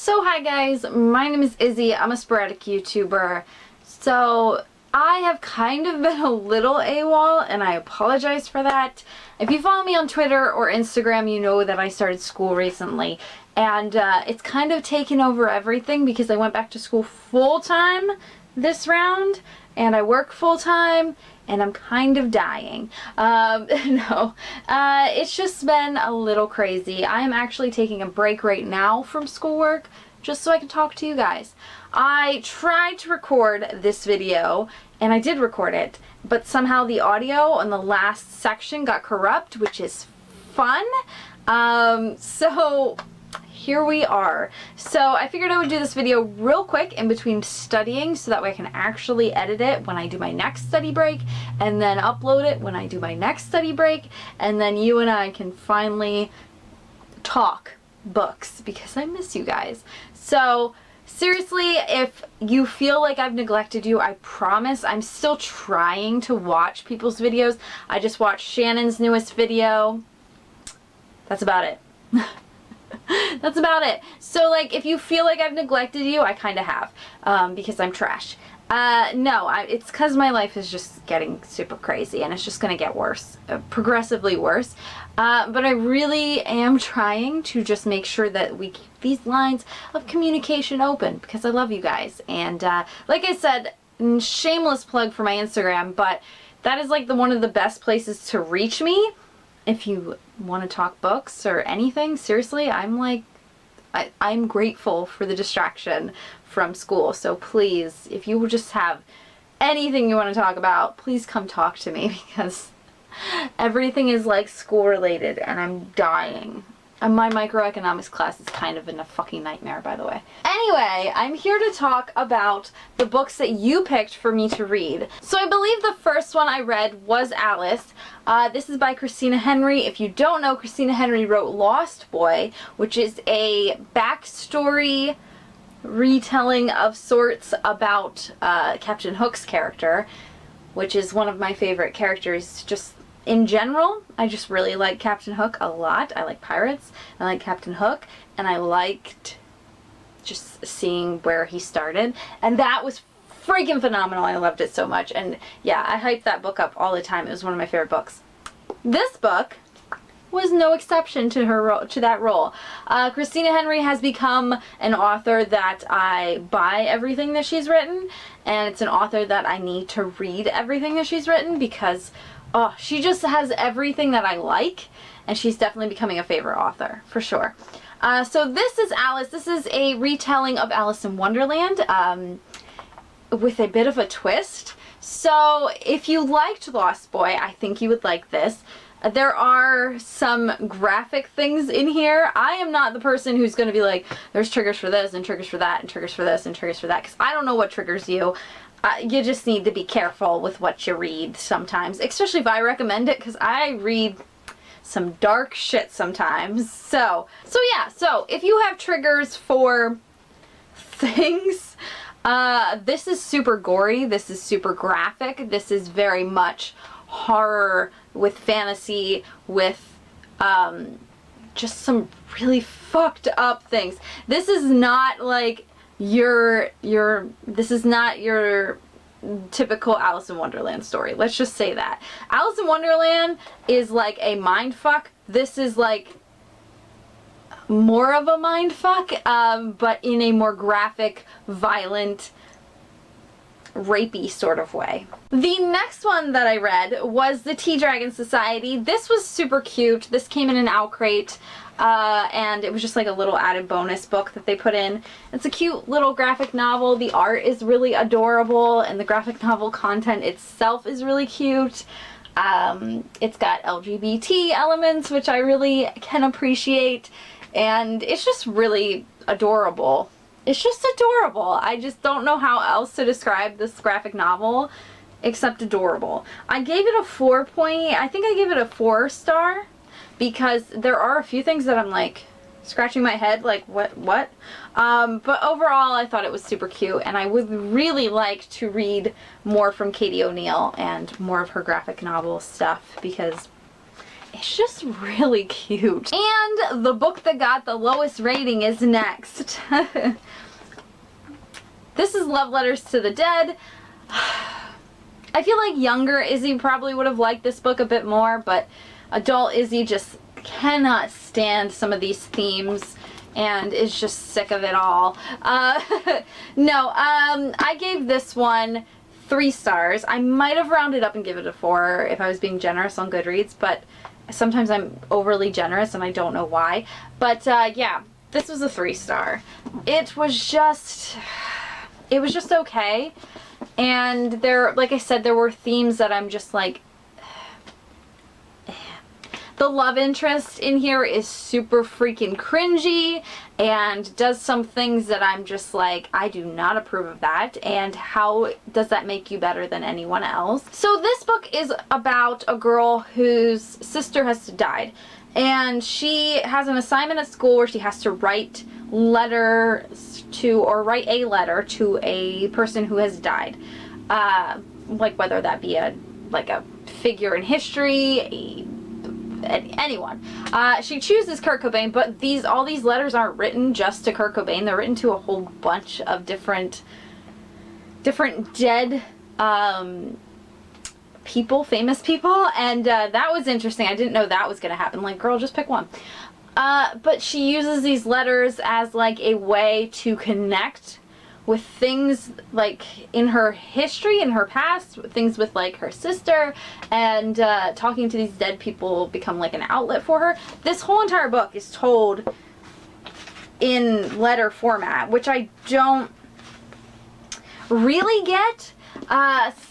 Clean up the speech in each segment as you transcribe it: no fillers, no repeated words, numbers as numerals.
So hi guys, my name is Izzy. I'm a sporadic YouTuber. So I have kind of been a little AWOL and I apologize for that. If you follow me on Twitter or Instagram, you know that I started school recently. And it's kind of taken over everything because I went back to school full-time this round and I work full-time and I'm kind of dying. It's just been a little crazy. I am actually taking a break right now from schoolwork just so I can talk to you guys. I tried to record this video and I did record it, but somehow the audio on the last section got corrupt, which is fun. So here we are. So I figured I would do this video real quick in between studying so that way I can actually edit it when I do my next study break and then upload it when I do my next study break, and then you and I can finally talk books because I miss you guys. So seriously, if you feel like I've neglected you, I promise I'm still trying to watch people's videos. I just watched Shannon's newest video. That's about it. That's about it. So like, if you feel like I've neglected you, I kind of have, because I'm trash. It's because my life is just getting super crazy and it's just going to get worse, progressively worse. But I really am trying to just make sure that we keep these lines of communication open because I love you guys. And like I said, shameless plug for my Instagram, but that is like one of the best places to reach me. If you want to talk books or anything, seriously, I'm grateful for the distraction from school. So please, if you just have anything you want to talk about, please come talk to me because everything is like school related and I'm dying. And my microeconomics class is kind of a fucking nightmare, by the way. Anyway, I'm here to talk about the books that you picked for me to read. So I believe the first one I read was Alice. This is by Christina Henry. If you don't know, Christina Henry wrote Lost Boy, which is a backstory retelling of sorts about Captain Hook's character, which is one of my favorite characters just in general. I just really like Captain Hook a lot. I like pirates, I like Captain Hook, and I liked just seeing where he started. And that was freaking phenomenal. I loved it so much. And yeah, I hyped that book up all the time. It was one of my favorite books. This book was no exception to that role. Christina Henry has become an author that I buy everything that she's written, and it's an author that I need to read everything that she's written because she just has everything that I like, and she's definitely becoming a favorite author, for sure. So this is Alice. This is a retelling of Alice in Wonderland with a bit of a twist. So if you liked Lost Boy, I think you would like this. There are some graphic things in here. I am not the person who's going to be like, there's triggers for this and triggers for that and triggers for this and triggers for that, because I don't know what triggers you. You just need to be careful with what you read sometimes, especially if I recommend it, because I read some dark shit sometimes. So yeah, so if you have triggers for things, this is super gory, this is super graphic, this is very much horror with fantasy, with just some really fucked up things. This is not like this is not your typical Alice in Wonderland story. Let's just say that. Alice in Wonderland is like a mindfuck. This is like more of a mindfuck, but in a more graphic, violent, rapey sort of way. The next one that I read was The Tea Dragon Society. This was super cute. This came in an owl crate. And it was just like a little added bonus book that they put in. It's a cute little graphic novel. The art is really adorable and the graphic novel content itself is really cute. It's got LGBT elements, which I really can appreciate, and it's just really adorable. It's just adorable. I just don't know how else to describe this graphic novel except adorable. I gave it a 4 point. I think I gave it a 4-star. Because there are a few things that I'm like scratching my head like what? But overall I thought it was super cute, and I would really like to read more from Katie O'Neill and more of her graphic novel stuff because it's just really cute. And the book that got the lowest rating is next. This is Love Letters to the Dead. I feel like younger Izzy probably would have liked this book a bit more, but adult Izzy just cannot stand some of these themes and is just sick of it all. I gave this one 3 stars. I might have rounded up and give it a 4 if I was being generous on Goodreads, but sometimes I'm overly generous and I don't know why. But yeah, this was a 3-star. It was just okay. And there, like I said, there were themes that I'm just like, the love interest in here is super freaking cringy and does some things that I'm just like, I do not approve of that, and how does that make you better than anyone else? So this book is about a girl whose sister has died, and she has an assignment at school where she has to write letters to, or write a letter to a person who has died. Like whether that be a figure in history, anyone. She chooses Kurt Cobain, but all these letters aren't written just to Kurt Cobain. They're written to a whole bunch of different dead people, famous people, and that was interesting. I didn't know that was gonna happen. Like, girl, just pick one. But she uses these letters as like a way to connect with things like in her history, in her past, things with like her sister, and talking to these dead people become like an outlet for her. This whole entire book is told in letter format, which I don't really get.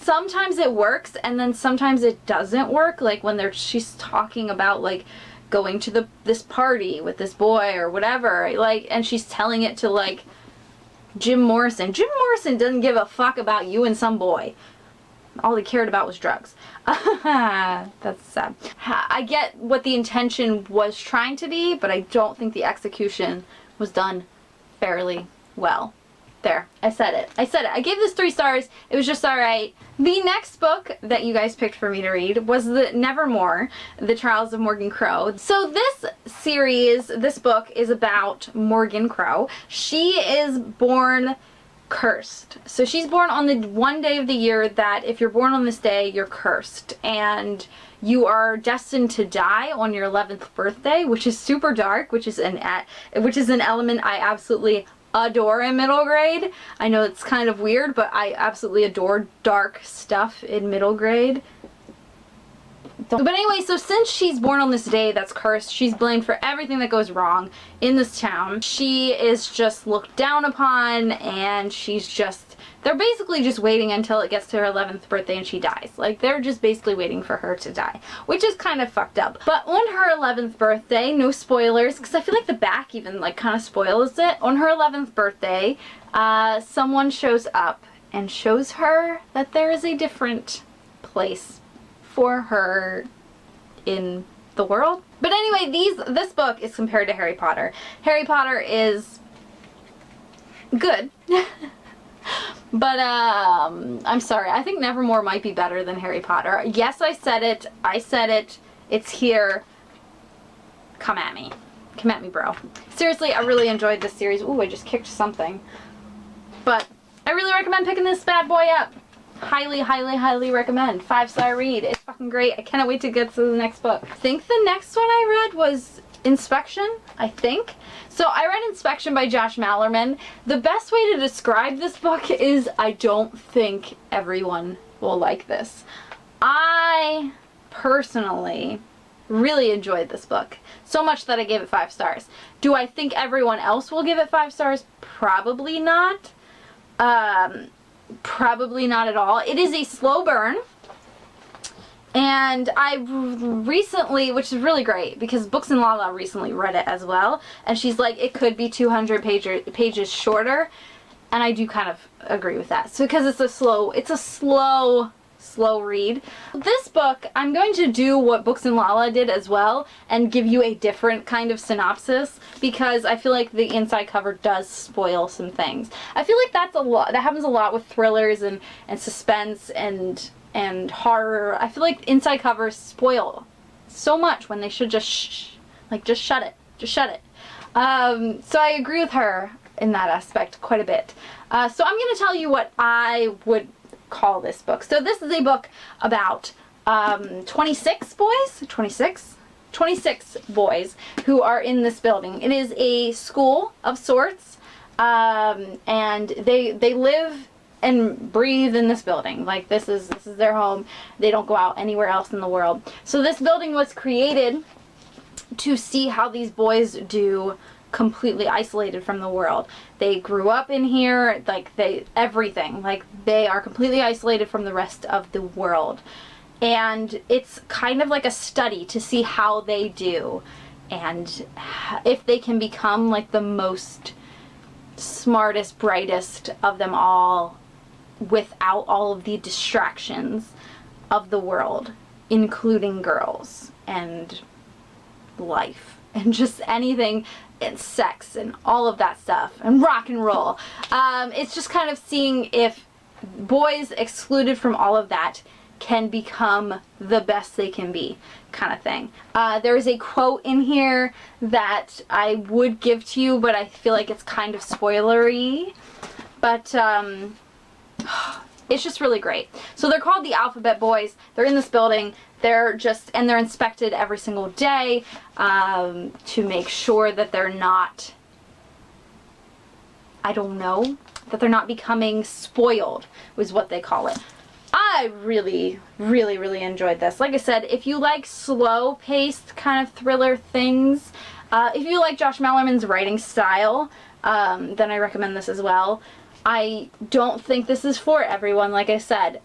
Sometimes it works, and then sometimes it doesn't work, like when she's talking about like going to this party with this boy or whatever, like, and she's telling it to like Jim Morrison. Jim Morrison doesn't give a fuck about you and some boy. All he cared about was drugs. That's sad. I get what the intention was trying to be, but I don't think the execution was done fairly well. There, I said it. I gave this 3 stars. It was just alright. The next book that you guys picked for me to read was the Nevermore, The Trials of Morgan Crow. So this book is about Morgan Crow. She is born cursed. So she's born on the one day of the year that if you're born on this day, you're cursed. And you are destined to die on your 11th birthday, which is super dark, which is an element I absolutely adore in middle grade. I know it's kind of weird, but I absolutely adore dark stuff in middle grade. But anyway, so since she's born on this day that's cursed, she's blamed for everything that goes wrong in this town. She is just looked down upon, and they're basically just waiting until it gets to her 11th birthday and she dies. Like, they're just basically waiting for her to die, which is kind of fucked up. But on her 11th birthday, no spoilers, because I feel like the back even like kind of spoils it. On her 11th birthday, someone shows up and shows her that there is a different place for her in the world. But anyway, this book is compared to Harry Potter. Harry Potter is good. But, I'm sorry. I think Nevermore might be better than Harry Potter. Yes, I said it. It's here. Come at me. Come at me, bro. Seriously, I really enjoyed this series. Ooh, I just kicked something. But I really recommend picking this bad boy up. Highly, highly, highly recommend. 5-star read. It's fucking great. I cannot wait to get to the next book. I think the next one I read was Inspection, I think. So I read Inspection by Josh Malerman. The best way to describe this book is I don't think everyone will like this. I personally really enjoyed this book. So much that I gave it 5 stars. Do I think everyone else will give it 5 stars? Probably not. Probably not at all. It is a slow burn. And I recently, which is really great, because Books and Lala recently read it as well, and she's like, it could be 200 pages shorter, and I do kind of agree with that. So because it's a slow read. This book, I'm going to do what Books and Lala did as well, and give you a different kind of synopsis, because I feel like the inside cover does spoil some things. I feel like that happens a lot with thrillers and suspense and horror. I feel like inside covers spoil so much when they should just shh, like just shut it, just shut it. So I agree with her in that aspect quite a bit. So I'm going to tell you what I would call this book. So this is a book about 26 boys, 26 boys who are in this building. It is a school of sorts, and they live and breathe in this building. Like this is their home. They don't go out anywhere else in the world. So this building was created to see how these boys do completely isolated from the world. They grew up in here, like everything. Like they are completely isolated from the rest of the world. And it's kind of like a study to see how they do and if they can become like the most smartest, brightest of them all without all of the distractions of the world, including girls and life and just anything, and sex and all of that stuff and rock and roll. It's just kind of seeing if boys excluded from all of that can become the best they can be, kind of thing. There is a quote in here that I would give to you, but I feel like it's kind of spoilery. But it's just really great. So they're called the Alphabet Boys. They're in this building. They're inspected every single day to make sure that they're not, I don't know, that they're not becoming spoiled, was what they call it. I really, really, really enjoyed this. Like I said, if you like slow-paced kind of thriller things, if you like Josh Malerman's writing style, then I recommend this as well. I don't think this is for everyone, like I said.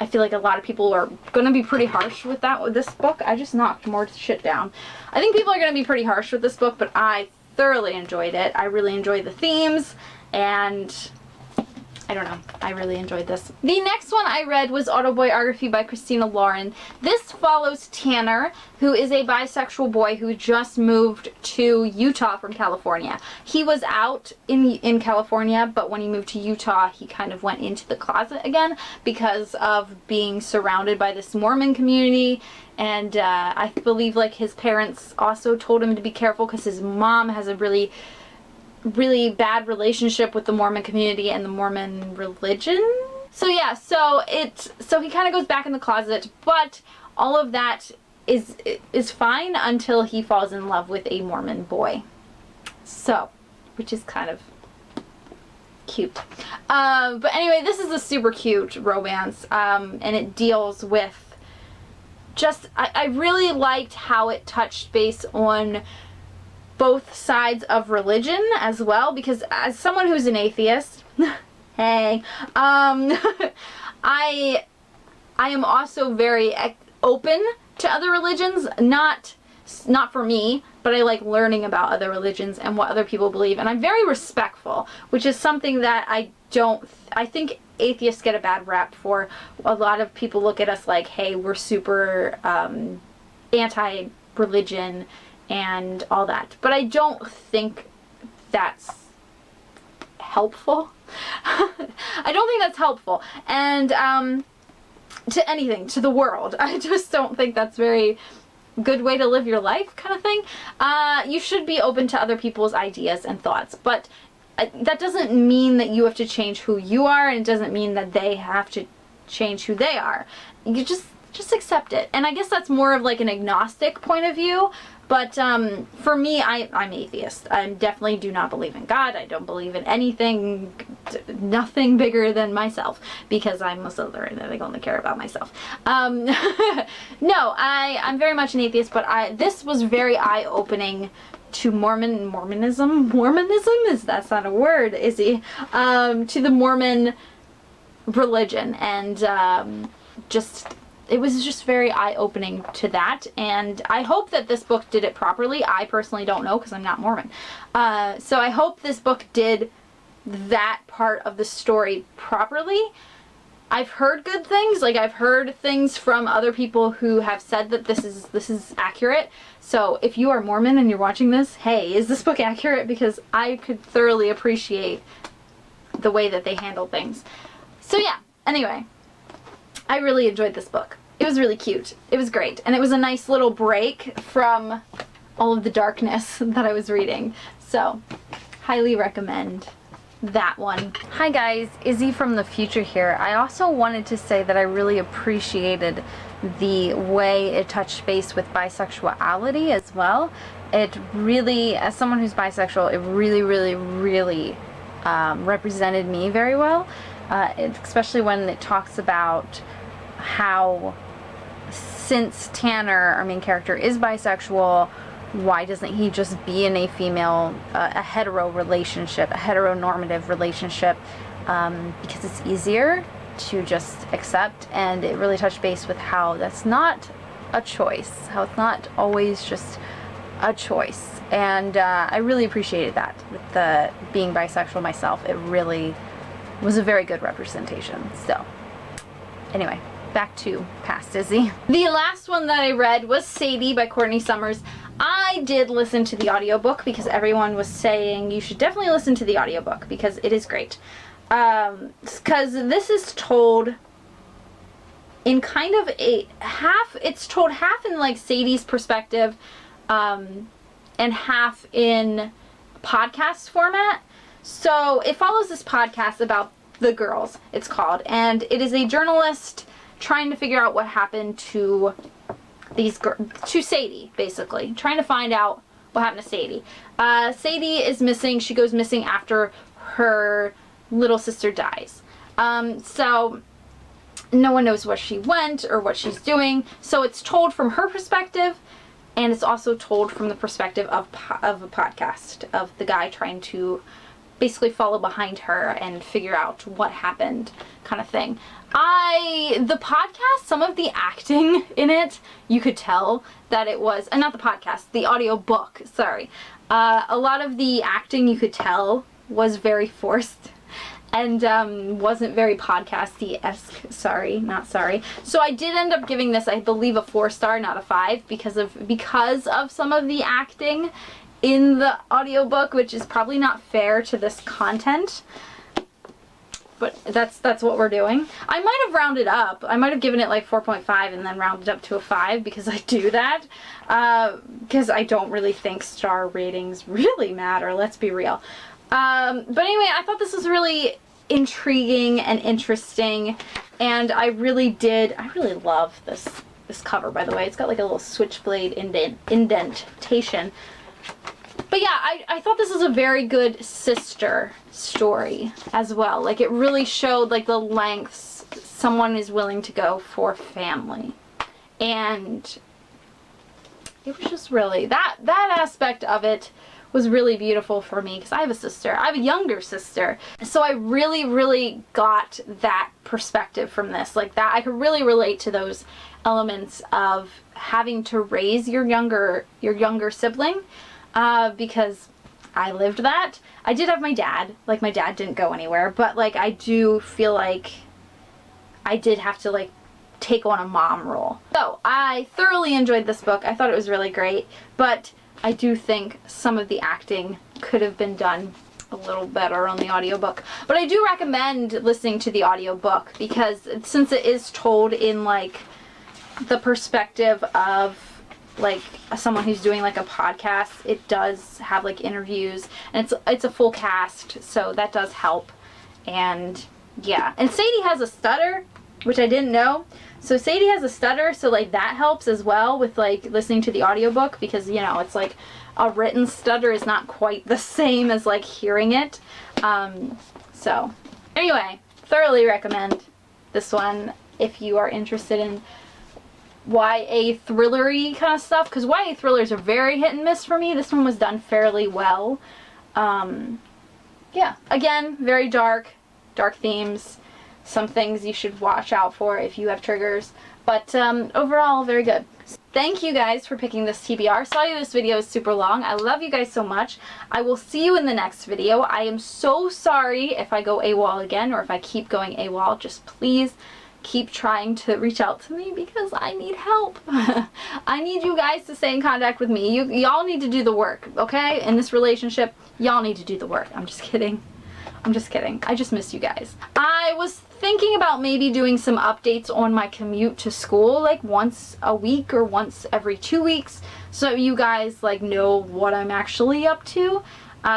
I feel like a lot of people are going to be pretty harsh with this book. I just knocked more shit down. I think people are going to be pretty harsh with this book, but I thoroughly enjoyed it. I really enjoyed the themes, and I don't know. I really enjoyed this. The next one I read was Autobiography by Christina Lauren. This follows Tanner, who is a bisexual boy who just moved to Utah from California. He was out in California, but when he moved to Utah, he kind of went into the closet again because of being surrounded by this Mormon community. And I believe like his parents also told him to be careful because his mom has a really bad relationship with the Mormon community and the Mormon religion. So yeah, so he kind of goes back in the closet, but all of that is fine until he falls in love with a Mormon boy. So, which is kind of cute. But anyway, this is a super cute romance, and it deals with just, I really liked how it touched base on both sides of religion as well, because as someone who's an atheist, hey, I am also very open to other religions, not for me, but I like learning about other religions and what other people believe, and I'm very respectful, which is something that I think atheists get a bad rap for. A lot of people look at us like, hey, we're super anti-religion and all that. But I don't think that's helpful. I don't think that's helpful. And to anything, to the world. I just don't think that's very good way to live your life, kind of thing. You should be open to other people's ideas and thoughts, but that doesn't mean that you have to change who you are, and it doesn't mean that they have to change who they are. You just accept it. And I guess that's more of like an agnostic point of view. But for me, I'm atheist. I definitely do not believe in God. I don't believe in anything, nothing bigger than myself, because I'm a Slytherin and I only care about myself. No, I'm very much an atheist, but this was very eye-opening to Mormonism? That's not a word, is he? To the Mormon religion, and it was just very eye-opening to that, and I hope that this book did it properly. I personally don't know because I'm not Mormon. So I hope this book did that part of the story properly. I've heard good things. Like, I've heard things from other people who have said that this is accurate. So if you are Mormon and you're watching this, hey, is this book accurate? Because I could thoroughly appreciate the way that they handle things. So yeah, anyway, I really enjoyed this book. it was really cute. It was great. And it was a nice little break from all of the darkness that I was reading. So, highly recommend that one. Hi guys, Izzy from the future here. I also wanted to say that I really appreciated the way it touched base with bisexuality as well. It really, as someone who's bisexual, it really represented me very well. Especially when it talks about how, since Tanner, our main character, is bisexual, why doesn't he just be in a female, a hetero relationship, a heteronormative relationship, because it's easier to just accept. And it really touched base with how that's not a choice, how it's not always just a choice. And I really appreciated that with the being bisexual myself. It really was a very good representation. So anyway, back to Past Izzy. The last one that I read was Sadie by Courtney Summers. I did listen to the audiobook because everyone was saying you should definitely listen to the audiobook because it is great. Because this is told in kind of a half, it's told half in like Sadie's perspective, and half in podcast format. So it follows this podcast about the girls, it's called, and it is a journalist trying to figure out what happened to these to Sadie, basically trying to find out what happened to Sadie. Sadie is missing. She goes missing after her little sister dies. So no one knows where she went or what she's doing. So it's told from her perspective, and it's also told from the perspective of a podcast of the guy trying to basically follow behind her and figure out what happened, kind of thing. The podcast, some of the acting in it, you could tell that it was, not the podcast, the audio book, sorry. A lot of the acting, you could tell, was very forced and wasn't very podcasty-esque. Sorry, not sorry. So I did end up giving this, I believe, a 4-star, not a 5, because of some of the acting in the audiobook, which is probably not fair to this content. But that's what we're doing. I might have rounded up. I might have given it like 4.5 and then rounded up to a 5 because I do that. Because I don't really think star ratings really matter, let's be real. But anyway, I thought this was really intriguing and interesting, and I really love this cover, by the way. It's got like a little switchblade indentation. But yeah, I thought this was a very good sister story as well. Like, it really showed like the lengths someone is willing to go for family. And it was just really, that aspect of it was really beautiful for me, because I have a sister. I have a younger sister. So I really got that perspective from this. Like, that I could really relate to those elements of having to raise your younger sibling, because I lived that. I did have my dad. Like, my dad didn't go anywhere, but like, I do feel like I did have to like take on a mom role. So I thoroughly enjoyed this book. I thought it was really great, but I do think some of the acting could have been done a little better on the audiobook. But I do recommend listening to the audiobook, because since it is told in like the perspective of like someone who's doing like a podcast, it does have like interviews, and it's a full cast, so that does help. And yeah, and Sadie has a stutter, which I didn't know. So Sadie has a stutter, so like that helps as well with like listening to the audiobook, because, you know, it's like a written stutter is not quite the same as like hearing it. So anyway, thoroughly recommend this one if you are interested in YA thrillery kind of stuff, because YA thrillers are very hit and miss for me. This one was done fairly well. Yeah, again, very dark themes. Some things you should watch out for if you have triggers, but overall, very good. Thank you guys for picking this TBR. Sorry this video is super long. I love you guys so much. I will see you in the next video. I am so sorry if I go AWOL again, or if I keep going AWOL. Just please keep trying to reach out to me, because I need help. I need you guys to stay in contact with me. Y'all need to do the work, okay? In this relationship, y'all need to do the work. I'm just kidding. I'm just kidding. I just miss you guys. I was thinking about maybe doing some updates on my commute to school, like once a week or once every 2 weeks, so you guys like know what I'm actually up to.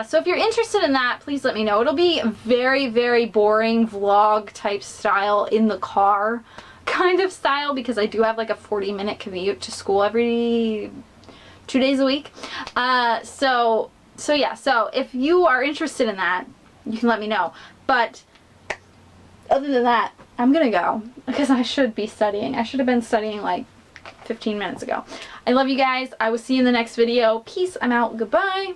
So if you're interested in that, please let me know. It'll be very, very boring vlog type style, in the car kind of style, because I do have like a 40-minute commute to school every 2 days a week. So yeah, so if you are interested in that, you can let me know. But other than that, I'm gonna go because I should be studying. I should have been studying like 15 minutes ago. I love you guys. I will see you in the next video. Peace. I'm out. Goodbye.